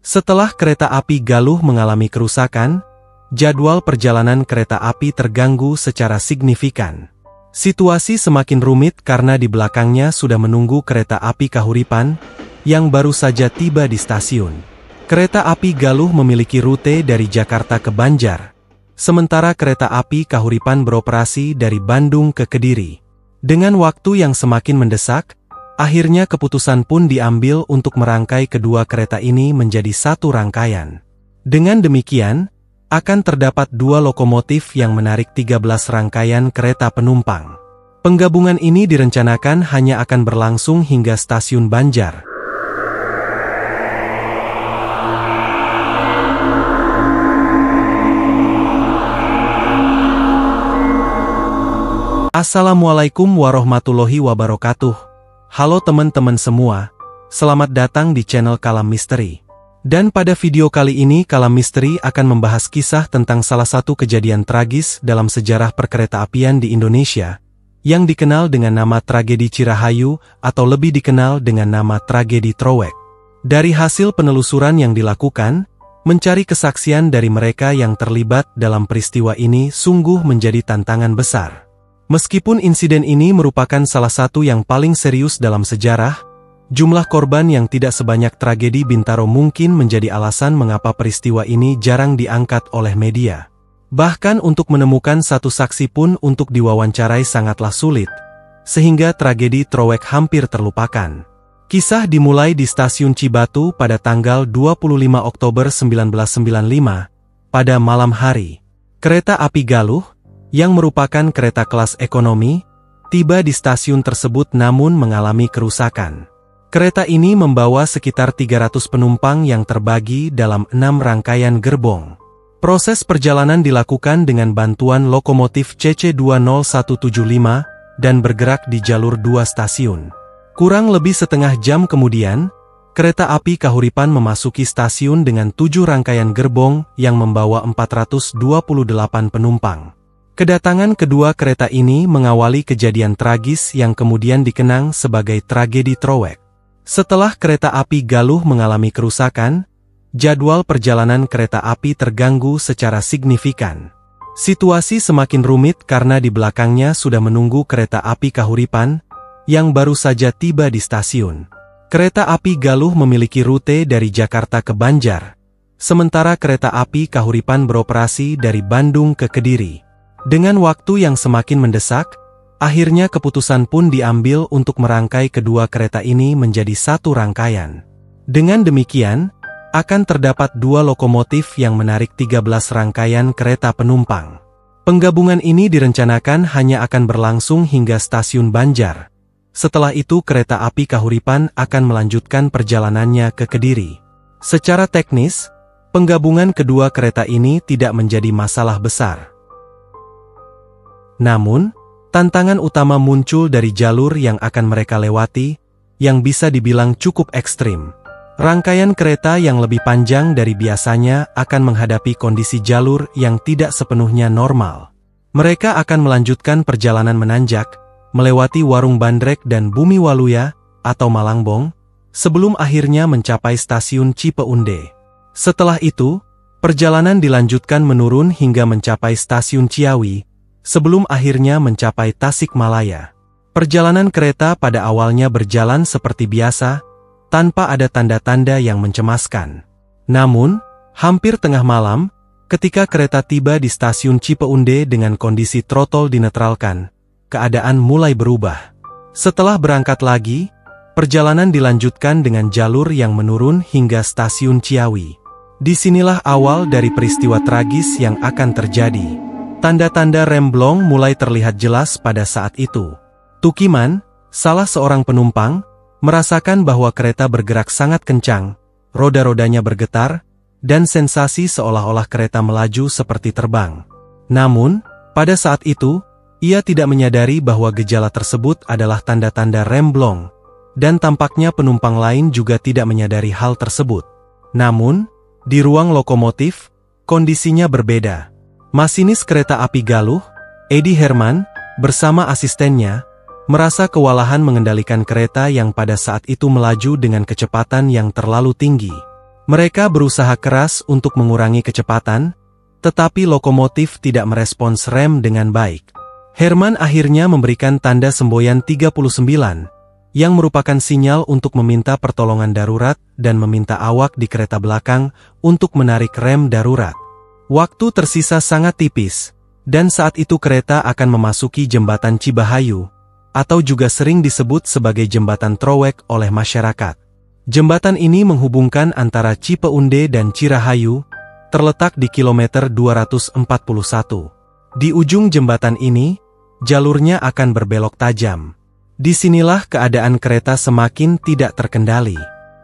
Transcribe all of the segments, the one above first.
Setelah kereta api Galuh mengalami kerusakan, jadwal perjalanan kereta api terganggu secara signifikan. Situasi semakin rumit karena di belakangnya sudah menunggu kereta api Kahuripan yang baru saja tiba di stasiun. Kereta api Galuh memiliki rute dari Jakarta ke Banjar, sementara kereta api Kahuripan beroperasi dari Bandung ke Kediri. Dengan waktu yang semakin mendesak, akhirnya keputusan pun diambil untuk merangkai kedua kereta ini menjadi satu rangkaian. Dengan demikian, akan terdapat dua lokomotif yang menarik 13 rangkaian kereta penumpang. Penggabungan ini direncanakan hanya akan berlangsung hingga stasiun Banjar. Assalamualaikum warahmatullahi wabarakatuh. Halo teman-teman semua, selamat datang di channel Kalam Misteri. Dan pada video kali ini Kalam Misteri akan membahas kisah tentang salah satu kejadian tragis dalam sejarah perkeretaapian di Indonesia, yang dikenal dengan nama Tragedi Cirahayu atau lebih dikenal dengan nama Tragedi Trowek. Dari hasil penelusuran yang dilakukan, mencari kesaksian dari mereka yang terlibat dalam peristiwa ini sungguh menjadi tantangan besar. Meskipun insiden ini merupakan salah satu yang paling serius dalam sejarah, jumlah korban yang tidak sebanyak tragedi Bintaro mungkin menjadi alasan mengapa peristiwa ini jarang diangkat oleh media. Bahkan untuk menemukan satu saksi pun untuk diwawancarai sangatlah sulit, sehingga tragedi Trowek hampir terlupakan. Kisah dimulai di stasiun Cibatu pada tanggal 25 Oktober 1995, pada malam hari. Kereta api Galuh, yang merupakan kereta kelas ekonomi, tiba di stasiun tersebut namun mengalami kerusakan. Kereta ini membawa sekitar 300 penumpang yang terbagi dalam 6 rangkaian gerbong. Proses perjalanan dilakukan dengan bantuan lokomotif CC20175 dan bergerak di jalur 2 stasiun. Kurang lebih setengah jam kemudian, kereta api Kahuripan memasuki stasiun dengan 7 rangkaian gerbong yang membawa 428 penumpang. Kedatangan kedua kereta ini mengawali kejadian tragis yang kemudian dikenang sebagai Tragedi Trowek. Setelah kereta api Galuh mengalami kerusakan, jadwal perjalanan kereta api terganggu secara signifikan. Situasi semakin rumit karena di belakangnya sudah menunggu kereta api Kahuripan yang baru saja tiba di stasiun. Kereta api Galuh memiliki rute dari Jakarta ke Banjar, sementara kereta api Kahuripan beroperasi dari Bandung ke Kediri. Dengan waktu yang semakin mendesak, akhirnya keputusan pun diambil untuk merangkai kedua kereta ini menjadi satu rangkaian. Dengan demikian, akan terdapat dua lokomotif yang menarik 13 rangkaian kereta penumpang. Penggabungan ini direncanakan hanya akan berlangsung hingga stasiun Banjar. Setelah itu kereta api Kahuripan akan melanjutkan perjalanannya ke Kediri. Secara teknis, penggabungan kedua kereta ini tidak menjadi masalah besar. Namun, tantangan utama muncul dari jalur yang akan mereka lewati, yang bisa dibilang cukup ekstrim. Rangkaian kereta yang lebih panjang dari biasanya akan menghadapi kondisi jalur yang tidak sepenuhnya normal. Mereka akan melanjutkan perjalanan menanjak, melewati Warung Bandrek dan Bumi Waluya, atau Malangbong, sebelum akhirnya mencapai stasiun Cipeunde. Setelah itu, perjalanan dilanjutkan menurun hingga mencapai stasiun Ciawi, sebelum akhirnya mencapai Tasikmalaya. Perjalanan kereta pada awalnya berjalan seperti biasa, tanpa ada tanda-tanda yang mencemaskan. Namun, hampir tengah malam, ketika kereta tiba di stasiun Cipeunde dengan kondisi trotol dinetralkan, keadaan mulai berubah. Setelah berangkat lagi, perjalanan dilanjutkan dengan jalur yang menurun hingga stasiun Ciawi. Disinilah awal dari peristiwa tragis yang akan terjadi. Tanda-tanda remblong mulai terlihat jelas pada saat itu. Tukiman, salah seorang penumpang, merasakan bahwa kereta bergerak sangat kencang, roda-rodanya bergetar, dan sensasi seolah-olah kereta melaju seperti terbang. Namun, pada saat itu, ia tidak menyadari bahwa gejala tersebut adalah tanda-tanda remblong, dan tampaknya penumpang lain juga tidak menyadari hal tersebut. Namun, di ruang lokomotif, kondisinya berbeda. Masinis kereta api Galuh, Edi Herman, bersama asistennya, merasa kewalahan mengendalikan kereta yang pada saat itu melaju dengan kecepatan yang terlalu tinggi. Mereka berusaha keras untuk mengurangi kecepatan, tetapi lokomotif tidak merespons rem dengan baik. Herman akhirnya memberikan tanda semboyan 39, yang merupakan sinyal untuk meminta pertolongan darurat dan meminta awak di kereta belakang untuk menarik rem darurat. Waktu tersisa sangat tipis, dan saat itu kereta akan memasuki jembatan Cibahayu, atau juga sering disebut sebagai jembatan Trowek oleh masyarakat. Jembatan ini menghubungkan antara Cipeunde dan Cirahayu, terletak di kilometer 241. Di ujung jembatan ini, jalurnya akan berbelok tajam. Disinilah keadaan kereta semakin tidak terkendali.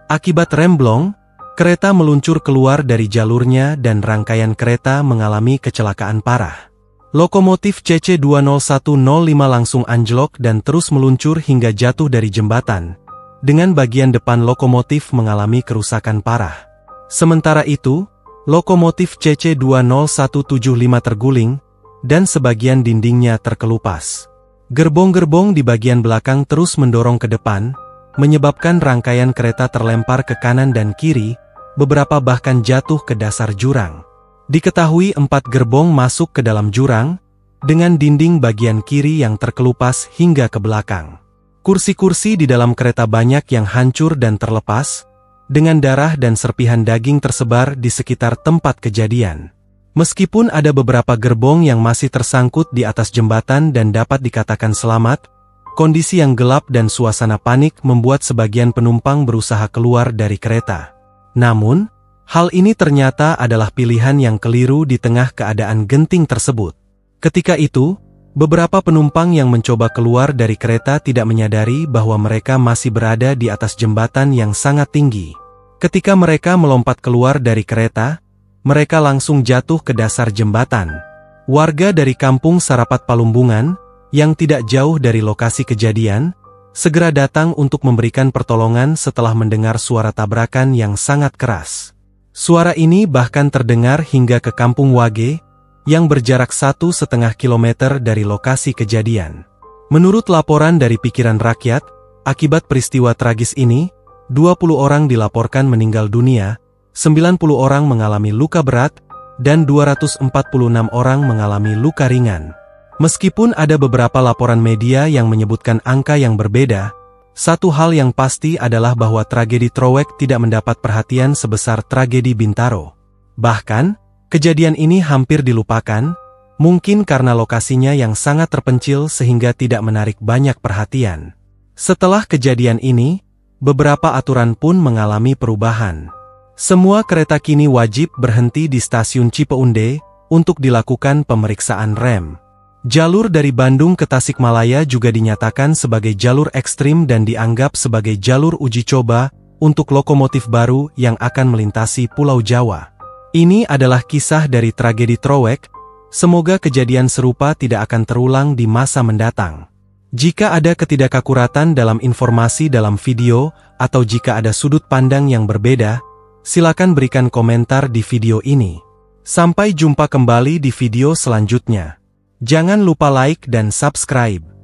Akibat remblong, kereta meluncur keluar dari jalurnya dan rangkaian kereta mengalami kecelakaan parah. Lokomotif CC20105 langsung anjlok dan terus meluncur hingga jatuh dari jembatan, dengan bagian depan lokomotif mengalami kerusakan parah. Sementara itu, lokomotif CC20175 terguling, dan sebagian dindingnya terkelupas. Gerbong-gerbong di bagian belakang terus mendorong ke depan, menyebabkan rangkaian kereta terlempar ke kanan dan kiri, beberapa bahkan jatuh ke dasar jurang. Diketahui 4 gerbong masuk ke dalam jurang, dengan dinding bagian kiri yang terkelupas hingga ke belakang. Kursi-kursi di dalam kereta banyak yang hancur dan terlepas, dengan darah dan serpihan daging tersebar di sekitar tempat kejadian. Meskipun ada beberapa gerbong yang masih tersangkut di atas jembatan dan dapat dikatakan selamat, kondisi yang gelap dan suasana panik membuat sebagian penumpang berusaha keluar dari kereta. Namun, hal ini ternyata adalah pilihan yang keliru di tengah keadaan genting tersebut. Ketika itu, beberapa penumpang yang mencoba keluar dari kereta tidak menyadari bahwa mereka masih berada di atas jembatan yang sangat tinggi. Ketika mereka melompat keluar dari kereta, mereka langsung jatuh ke dasar jembatan. Warga dari kampung Sarapat Palumbungan, yang tidak jauh dari lokasi kejadian, segera datang untuk memberikan pertolongan setelah mendengar suara tabrakan yang sangat keras. Suara ini bahkan terdengar hingga ke kampung Wage, yang berjarak 1,5 kilometer dari lokasi kejadian. Menurut laporan dari Pikiran Rakyat, akibat peristiwa tragis ini, 20 orang dilaporkan meninggal dunia, 90 orang mengalami luka berat, dan 246 orang mengalami luka ringan. Meskipun ada beberapa laporan media yang menyebutkan angka yang berbeda, satu hal yang pasti adalah bahwa tragedi Trowek tidak mendapat perhatian sebesar tragedi Bintaro. Bahkan, kejadian ini hampir dilupakan, mungkin karena lokasinya yang sangat terpencil sehingga tidak menarik banyak perhatian. Setelah kejadian ini, beberapa aturan pun mengalami perubahan. Semua kereta kini wajib berhenti di stasiun Cipeunde untuk dilakukan pemeriksaan rem. Jalur dari Bandung ke Tasikmalaya juga dinyatakan sebagai jalur ekstrim dan dianggap sebagai jalur uji coba untuk lokomotif baru yang akan melintasi Pulau Jawa. Ini adalah kisah dari tragedi Trowek, semoga kejadian serupa tidak akan terulang di masa mendatang. Jika ada ketidakakuratan dalam informasi dalam video, atau jika ada sudut pandang yang berbeda, silakan berikan komentar di video ini. Sampai jumpa kembali di video selanjutnya. Jangan lupa like dan subscribe.